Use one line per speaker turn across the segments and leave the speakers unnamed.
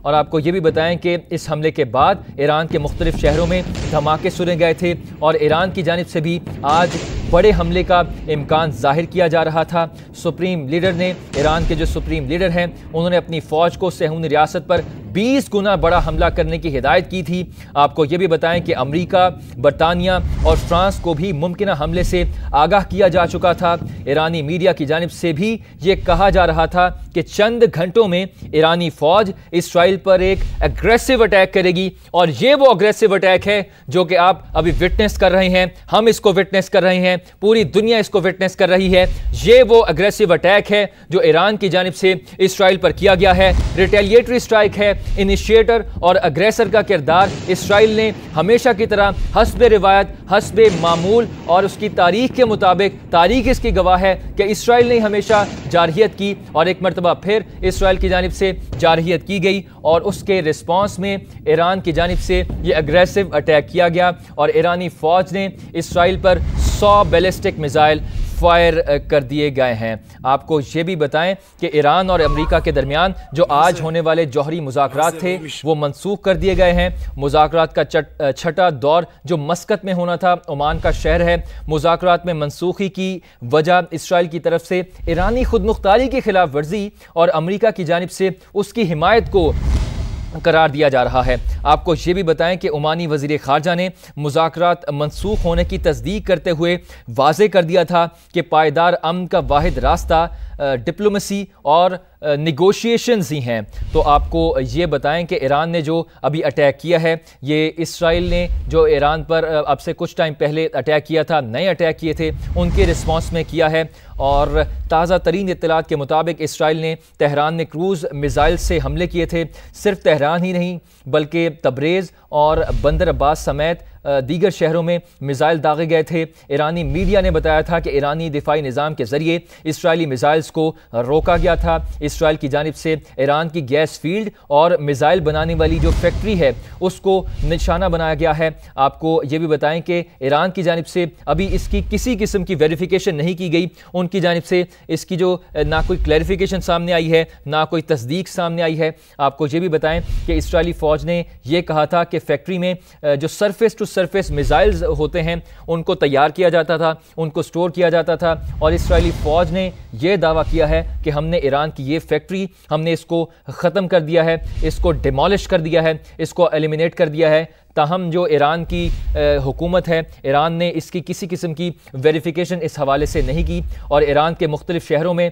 और आपको ये भी बताएं कि इस हमले के बाद ईरान के मुख्तलिफ शहरों में धमाके सुने गए थे और ईरान की जानिब से भी आज बड़े हमले का इम्कान जाहिर किया जा रहा था। सुप्रीम लीडर ने, ईरान के जो सुप्रीम लीडर हैं, उन्होंने अपनी फ़ौज को सेहूनी रियासत पर 20 गुना बड़ा हमला करने की हिदायत की थी। आपको ये भी बताएं कि अमेरिका, बरतानिया और फ्रांस को भी मुमकिना हमले से आगाह किया जा चुका था। ईरानी मीडिया की जानिब से भी ये कहा जा रहा था कि चंद घंटों में ईरानी फ़ौज इसराइल पर एक एग्रेसिव अटैक करेगी और ये वो एग्रेसिव अटैक है जो कि आप अभी विटनेस कर रहे हैं, हम इसको विटनेस कर रहे हैं, पूरी दुनिया इसको विटनेस कर रही है। ये वो एग्रेसिव अटैक है जो ईरान की जानिब से इसराइल पर किया गया है। रिटेलिएटरी स्ट्राइक है। इनिशिएटर और अग्रेसर का किरदार इसराइल ने हमेशा की तरह हस्बे रिवायत, हस्बे मामूल और उसकी तारीख के मुताबिक, तारीख इसकी गवाह है कि इसराइल ने हमेशा जारहियत की और एक मरतबा फिर इसराइल की जानिब से जारहियत की गई और उसके रिस्पॉन्स में ईरान की जानिब से ये अग्रेसिव अटैक किया गया और ईरानी फ़ौज ने इसराइल पर 100 बैलिस्टिक मिसाइल फायर कर दिए गए हैं। आपको ये भी बताएं कि ईरान और अमेरिका के दरमियान जो आज होने वाले जौहरी मुज़ाकरात थे वो मनसूख कर दिए गए हैं। मुज़ाकरात का छठा दौर जो मस्कत में होना था, ओमान का शहर है, मुज़ाकरात में मनसूखी की वजह इसराइल की तरफ से ईरानी खुदमुख्तारी की खिलाफ वर्जी और अमेरिका की जानिब से उसकी हिमायत को करार दिया जा रहा है। आपको ये भी बताएं कि ओमानी वज़ीर ख़ारजा ने मुज़ाकरात मनसूख होने की तस्दीक करते हुए वाज़े कर दिया था कि पायदार अमन का वाहिद रास्ता डिप्लोमेसी और निगोशिएशंस ही हैं। तो आपको ये बताएं कि ईरान ने जो अभी अटैक किया है, ये इसराइल ने जो ईरान पर अब से कुछ टाइम पहले अटैक किया था, नए अटैक किए थे, उनके रिस्पॉन्स में किया है। और ताज़ा तरीन इत्तलात के मुताबिक इसराइल ने तेहरान में क्रूज़ मिसाइल से हमले किए थे। सिर्फ तेहरान ही नहीं बल्कि तब्रेज़ और बंदर अब्बास समेत दीगर शहरों में मिसाइल दागे गए थे। ईरानी मीडिया ने बताया था कि ईरानी दिफाई निज़ाम के ज़रिए इसराइली मिसाइल्स को रोका गया था। इसराइल की जानिब से ईरान की गैस फील्ड और मिसाइल बनाने वाली जो फैक्ट्री है उसको निशाना बनाया गया है। आपको ये भी बताएं कि ईरान की जानिब से अभी इसकी किसी किस्म की वेरिफिकेशन नहीं की गई। उनकी जानिब से इसकी जो ना कोई क्लैरिफिकेशन सामने आई है, ना कोई तस्दीक सामने आई है। आपको ये भी बताएं कि इसराइली फ़ौज ने यह कहा था कि फैक्ट्री में जो सरफेस टू सरफेस मिसाइल्स होते हैं उनको तैयार किया जाता था, उनको स्टोर किया जाता था और इसराइली फ़ौज ने यह दावा किया है कि हमने ईरान की ये फैक्ट्री, हमने इसको ख़त्म कर दिया है, इसको डिमोलिश कर दिया है, इसको एलिमिनेट कर दिया है। ताहम जो ईरान की हुकूमत है, ईरान ने इसकी किसी किस्म की वेरिफिकेशन इस हवाले से नहीं की और ईरान के मुख्तलिफ शहरों में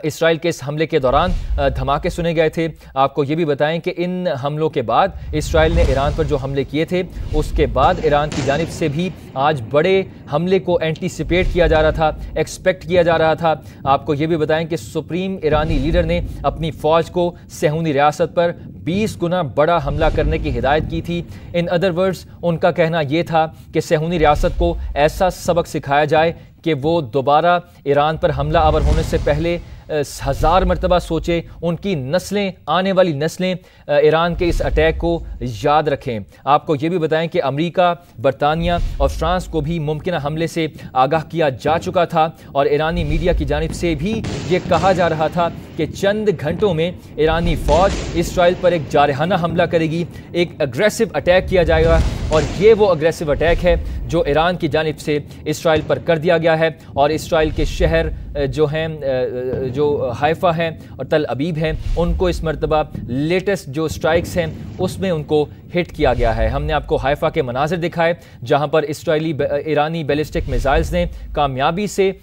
इसराइल के इस हमले के दौरान धमाके सुने गए थे। आपको ये भी बताएं कि इन हमलों के बाद इसराइल ने ईरान पर जो हमले किए थे उसके बाद ईरान की जानिब से भी आज बड़े हमले को एंटीसिपेट किया जा रहा था, एक्सपेक्ट किया जा रहा था। आपको ये भी बताएं कि सुप्रीम ईरानी लीडर ने अपनी फ़ौज को सेहूनी रियासत पर 20 गुना बड़ा हमला करने की हिदायत की थी। इन अदर वर्ड्स उनका कहना यह था कि सेहूनी रियासत को ऐसा सबक सिखाया जाए कि वो दोबारा ईरान पर हमला आवर होने से पहले 1000 मरतबा सोचे, उनकी नस्लें, आने वाली नस्लें ईरान के इस अटैक को याद रखें। आपको ये भी बताएं कि अमेरिका, बरतानिया और फ्रांस को भी मुमकिन हमले से आगाह किया जा चुका था और ईरानी मीडिया की जानिब से भी ये कहा जा रहा था कि चंद घंटों में ईरानी फ़ौज इसराइल पर एक जारहाना हमला करेगी, एक अग्रेसिव अटैक किया जाएगा और ये वो अग्रेसिव अटैक है जो ईरान की जानिब से इसराइल पर कर दिया गया है। और इसराइल के शहर जो हैं, जो हाइफा हैं और तल अबीब हैं, उनको इस मरतबा लेटेस्ट जो स्ट्राइक्स हैं उसमें उनको हिट किया गया है। हमने आपको हाइफा के मनाजिर दिखाए जहां पर ईरानी बैलिस्टिक मिसाइल्स ने कामयाबी से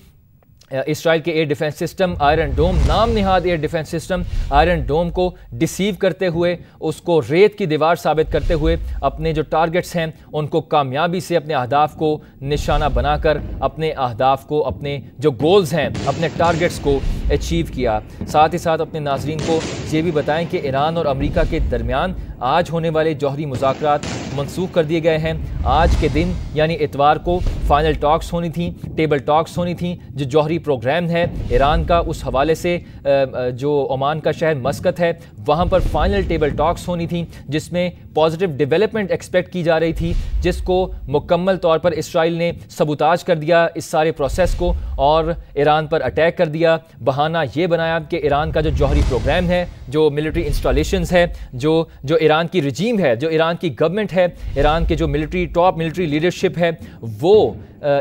इसराइल के एयर डिफेंस सिस्टम आयरन डोम, नाम निहाद एयर डिफेंस सिस्टम आयरन डोम को डिसीव करते हुए, उसको रेत की दीवार साबित करते हुए अपने जो टारगेट्स हैं उनको कामयाबी से अपने अहदाफ को निशाना बनाकर अपने अहदाफ को, अपने जो गोल्स हैं, अपने टारगेट्स को अचीव किया। साथ ही साथ अपने नाजरीन को ये भी बताएं कि ईरान और अमेरिका के दरमियान आज होने वाले जौहरी मुज़ाकरात मनसूख कर दिए गए हैं। आज के दिन यानी इतवार को फाइनल टॉक्स होनी थी, टेबल टॉक्स होनी थी। जो जौहरी प्रोग्राम है ईरान का, उस हवाले से जो ओमान का शहर मस्कत है वहाँ पर फाइनल टेबल टॉक्स होनी थी जिसमें पॉजिटिव डेवलपमेंट एक्सपेक्ट की जा रही थी, जिसको मुकम्मल तौर पर इसराइल ने सबूताज कर दिया इस सारे प्रोसेस को और ईरान पर अटैक कर दिया। बहाना ये बनाया कि ईरान का जो जौहरी प्रोग्राम है, जो मिलिट्री इंस्टॉलेशंस है, जो ईरान की रजीम है, जो ईरान की गवर्नमेंट है, ईरान के जो टॉप मिलिट्री लीडरशिप है, वो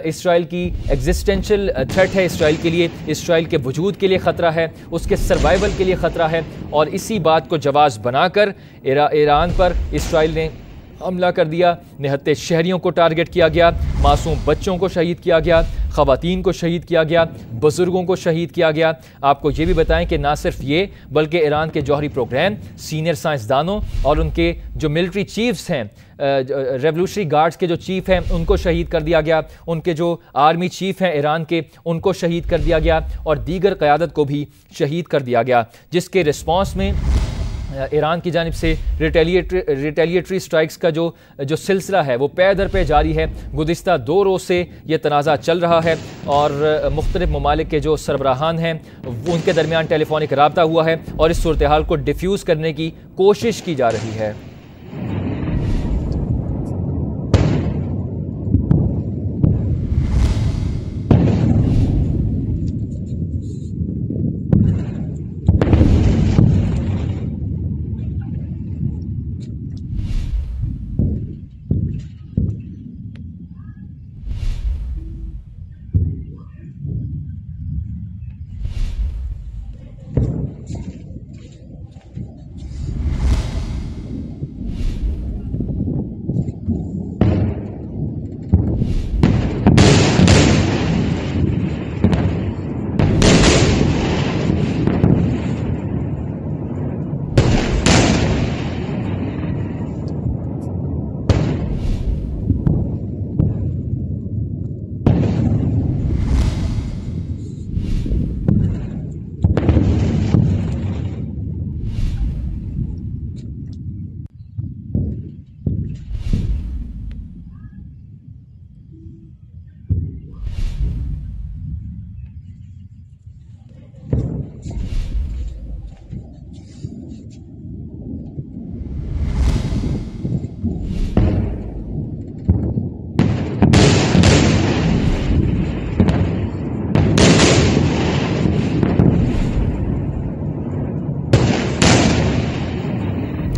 इसराइल की एग्जिस्टेंशियल थ्रेट है इसराइल के लिए, इसराइल के वजूद के लिए ख़तरा है, उसके सर्वाइवल के लिए ख़तरा है। और इसी बात को जवाज़ बनाकर ईरान पर इसराइल ने हमला कर दिया। निहत्ते शहरियों को टारगेट किया गया, मासूम बच्चों को शहीद किया गया, ख़वातीन को शहीद किया गया, बुज़ुर्गों को शहीद किया गया। आपको ये भी बताएं कि ना सिर्फ ये बल्कि ईरान के जौहरी प्रोग्राम, सीनियर साइंसदानों और उनके जो मिलिट्री चीफ्स हैं, रेवोल्यूशनरी गार्ड्स के जो चीफ हैं उनको शहीद कर दिया गया, उनके जो आर्मी चीफ हैं ईरान के उनको शहीद कर दिया गया और दीगर क़यादत को भी शहीद कर दिया गया, जिसके रिस्पॉन्स में ईरान की जानिब से रिटेलिएटरी स्ट्राइक्स का जो सिलसिला है वो पे दर पे जारी है। गुज़िश्ता 2 रोज़ से ये तनाज़ा चल रहा है और मुख्तलिफ ममालिक के जो सरबराहान हैं उनके दरमियान टेलीफोनिक रब्ता हुआ है और इस सूरत हाल को डिफ्यूज़ करने की कोशिश की जा रही है।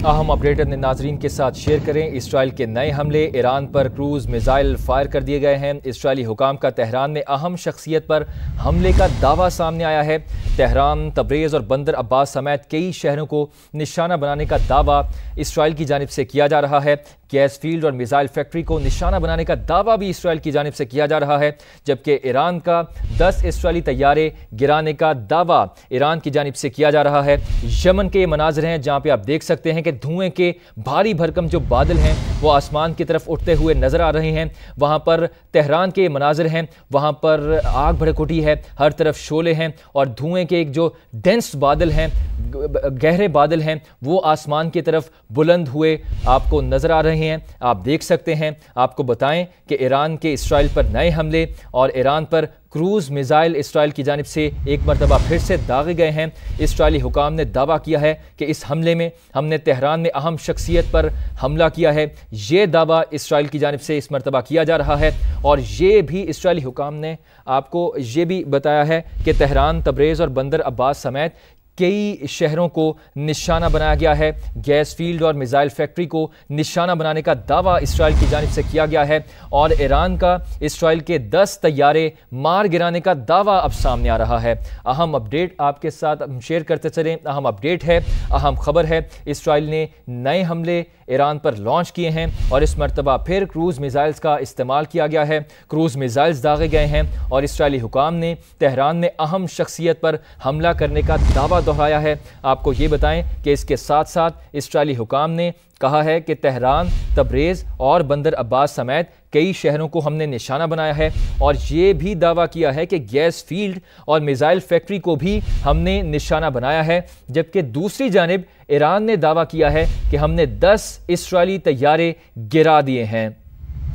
अहम अपडेट अपने नाजरीन के साथ शेयर करें। इसराइल के नए हमले, ईरान पर क्रूज़ मिसाइल फायर कर दिए गए हैं। इसराइली हुकाम का तेहरान में अहम शख्सियत पर हमले का दावा सामने आया है। तेहरान, तब्रेज़ और बंदर अब्बास समेत कई शहरों को निशाना बनाने का दावा इसराइल की जानिब से किया जा रहा है। गैस फील्ड और मिसाइल फैक्ट्री को निशाना बनाने का दावा भी इसराइल की जानिब से किया जा रहा है, जबकि ईरान का 10 इसराइली तैयारे गिराने का दावा ईरान की जानिब से किया जा रहा है। यमन के ये मनाजिर हैं जहाँ पे आप देख सकते हैं कि धुएं के भारी भरकम जो बादल हैं वो आसमान की तरफ उठते हुए नजर आ रहे हैं। वहाँ पर तेहरान के मनाजिर हैं, वहाँ पर आग भड़क उठी है, हर तरफ शोले हैं और धुएं के एक जो डेंस बादल हैं, गहरे बादल हैं, वो आसमान की तरफ बुलंद हुए आपको नजर आ रहे हैं। आप देख सकते हैं। आपको बताएं कि ईरान के इसराइल पर नए हमले और ईरान पर क्रूज़ मिसाइल इसराइल की जानिब से एक मरतबा फिर से दागे गए हैं। इसराइली हुकाम ने दावा किया है कि इस हमले में हमने तेहरान में अहम शख्सियत पर हमला किया है। ये दावा इसराइल की जानिब से इस मरतबा किया जा रहा है और ये भी इसराइली हुकाम ने आपको ये भी बताया है कि तेहरान, तब्रेज़ और बंदर अब्बास समेत कई शहरों को निशाना बनाया गया है। गैस फील्ड और मिसाइल फैक्ट्री को निशाना बनाने का दावा इसराइल की जानिब से किया गया है और ईरान का इसराइल के 10 तैयारे मार गिराने का दावा अब सामने आ रहा है। अहम अपडेट आपके साथ हम शेयर करते चलें। अहम अपडेट है, अहम खबर है, इसराइल ने नए हमले ईरान पर लॉन्च किए हैं और इस मरतबा फिर क्रूज़ मिसाइल्स का इस्तेमाल किया गया है। क्रूज़ मिसाइल्स दागे गए हैं और इसराइली हुकाम ने तेहरान में अहम शख्सियत पर हमला करने का दावा दोहराया है। आपको ये बताएं कि इसके साथ साथ इसराइली हुकाम ने कहा है कि तेहरान, तब्रेज़ और बंदर अब्बास समेत कई शहरों को हमने निशाना बनाया है और ये भी दावा किया है कि गैस फील्ड और मिसाइल फैक्ट्री को भी हमने निशाना बनाया है। जबकि दूसरी जानिब ईरान ने दावा किया है कि हमने 10 इसराइली तैयारे गिरा दिए हैं।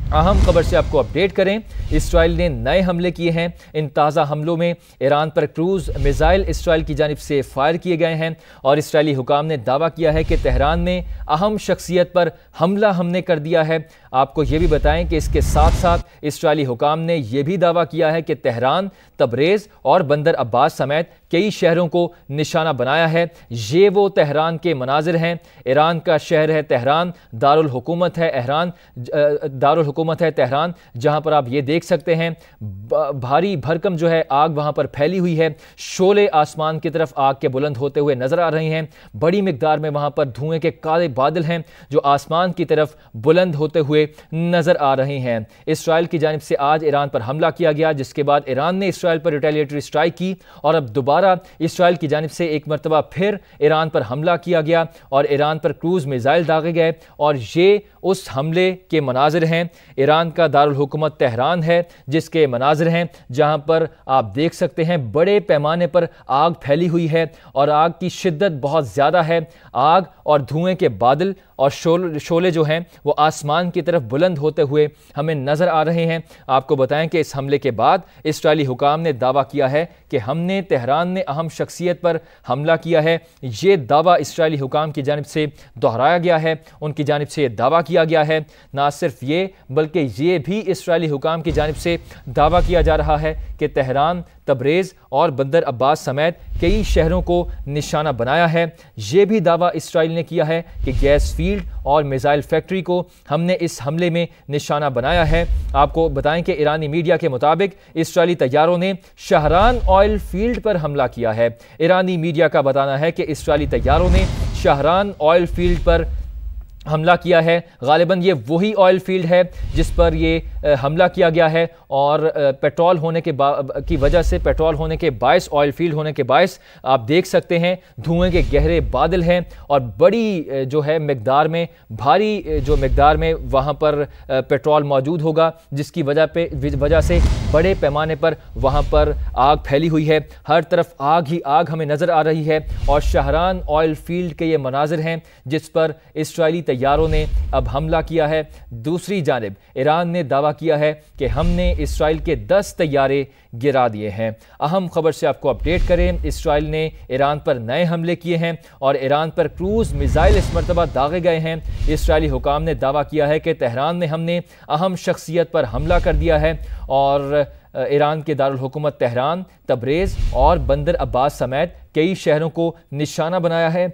अहम खबर से आपको अपडेट करें। इसराइल ने नए हमले किए हैं। इन ताज़ा हमलों में ईरान पर क्रूज मिसाइल इसराइल की जानिब से फायर किए गए हैं और इसराइली हुकाम ने दावा किया है कि तेहरान में अहम शख्सियत पर हमला हमने कर दिया है। आपको ये भी बताएं कि इसके साथ साथ इसराइली हुकाम ने यह भी दावा किया है कि तेहरान, तबरेज़ और बंदर अब्बास समेत कई शहरों को निशाना बनाया है। ये वो तेहरान के मनाजिर हैं। ईरान का शहर है तेहरान, दारुल हुकूमत है तेहरान, जहां पर आप ये देख सकते हैं भारी भरकम जो है आग वहां पर फैली हुई है। शोले आसमान की तरफ आग के बुलंद होते हुए नजर आ रहे हैं। बड़ी मिकदार में वहां पर धुएं के काले बादल हैं जो आसमान की तरफ बुलंद होते हुए नजर आ रहे हैं। इसराइल की जानिब से आज ईरान पर हमला किया गया, जिसके बाद ईरान ने इसराइल पर रिटेलिएटरी स्ट्राइक की और अब दोबारा इसराइल की जानिब से एक मरतबा फिर ईरान पर हमला किया गया और ईरान पर क्रूज मिसाइल दागे गए और ये उस हमले के मनाजिर हैं। ईरान का दारुल हुकूमत तेहरान है, जिसके मनाजिर हैं जहां पर आप देख सकते हैं बड़े पैमाने पर आग फैली हुई है और आग की शिद्दत बहुत ज़्यादा है। आग और धुएं के बादल और शोले जो हैं वो आसमान की तरफ बुलंद होते हुए हमें नज़र आ रहे हैं। आपको बताएं कि इस हमले के बाद इस्राइली हुकाम ने दावा किया है कि हमने तेहरान में अहम शख्सियत पर हमला किया है। ये दावा इस्राइली हुकाम की जानिब से दोहराया गया है। उनकी जानिब से दावा किया गया है। ना सिर्फ ये बल्कि ये भी इस्राइली हुकाम की जानिब से दावा किया जा रहा है कि तेहरान, तबरेज़ और बंदर अब्बास समेत कई शहरों को निशाना बनाया है। ये भी दावा इसराइल ने किया है कि गैस फील्ड और मिसाइल फैक्ट्री को हमने इस हमले में निशाना बनाया है। आपको बताएं कि ईरानी मीडिया के मुताबिक इसराइली तैयारों ने शहरान ऑयल फील्ड पर हमला किया है। ईरानी मीडिया का बताना है कि इसराइली तैयारों ने शहरान ऑयल फील्ड पर हमला किया है। गालिबन ये वही ऑयल फील्ड है जिस पर ये हमला किया गया है और पेट्रोल होने की वजह से, पेट्रोल होने के बायस, ऑयल फील्ड होने के बायस आप देख सकते हैं धुएं के गहरे बादल हैं और बड़ी जो है मिकदार में, भारी जो मिकदार में वहाँ पर पेट्रोल मौजूद होगा, जिसकी वजह से बड़े पैमाने पर वहाँ पर आग फैली हुई है। हर तरफ आग ही आग हमें नज़र आ रही है और शहरान ऑयल फील्ड के ये मनाजिर हैं जिस पर इसराइली तैयारों ने अब हमला किया है। दूसरी जानिब ईरान ने दावा किया है कि हमने इसराइल के 10 तैयारे गिरा दिए हैं। अहम खबर से आपको अपडेट करें। इसराइल ने ईरान पर नए हमले किए हैं और ईरान पर क्रूज मिसाइल इस मरतबा दागे गए हैं। इसराइली हुकाम ने दावा किया है कि तेहरान में हमने अहम शख्सियत पर हमला कर दिया है और ईरान के दारुल हुकूमत तेहरान, तबरेज़ और बंदर अब्बास समेत कई शहरों को निशाना बनाया है।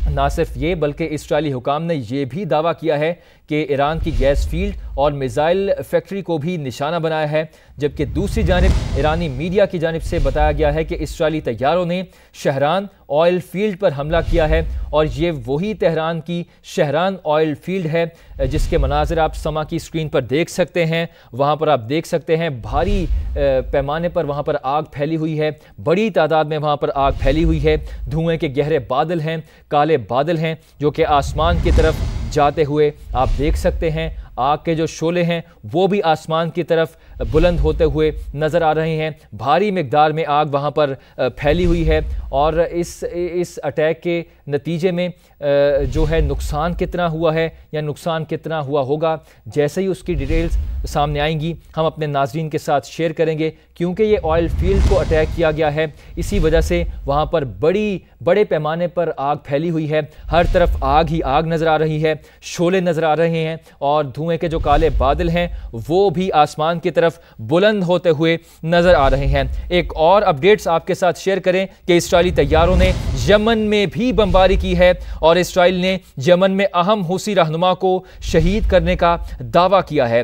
ना सिर्फ ये बल्कि इसराइली हुकाम ने यह भी दावा किया है कि ईरान की गैस फील्ड और मिसाइल फैक्ट्री को भी निशाना बनाया है। जबकि दूसरी जानिब ईरानी मीडिया की जानिब से बताया गया है कि इसराइली तैयारों ने शहरान ऑयल फील्ड पर हमला किया है और ये वही तेहरान की शहरान ऑयल फील्ड है जिसके मनाजिर आप समा की स्क्रीन पर देख सकते हैं। वहाँ पर आप देख सकते हैं भारी पैमाने पर वहाँ पर आग फैली हुई है, बड़ी तादाद में वहाँ पर आग फैली हुई है। धुएं के गहरे बादल हैं, काले बादल हैं जो कि आसमान की तरफ जाते हुए आप देख सकते हैं। आग के जो शोले हैं वो भी आसमान की तरफ बुलंद होते हुए नज़र आ रहे हैं। भारी मिकदार में आग वहाँ पर फैली हुई है और इस अटैक के नतीजे में जो है नुकसान कितना हुआ है या नुकसान कितना हुआ होगा, जैसे ही उसकी डिटेल्स सामने आएंगी हम अपने नाज़रीन के साथ शेयर करेंगे। क्योंकि ये ऑयल फील्ड को अटैक किया गया है, इसी वजह से वहाँ पर बड़े पैमाने पर आग फैली हुई है। हर तरफ आग ही आग नज़र आ रही है, शोले नज़र आ रहे हैं और धुएं के जो काले बादल हैं वो भी आसमान की तरफ बुलंद होते हुए नज़र आ रहे हैं। एक और अपडेट्स आपके साथ शेयर करें कि इस्राइली तैयारों ने यमन में भी बमबारी की है और इस्राइल ने यमन में अहम हूसी रहनुमा को शहीद करने का दावा किया है।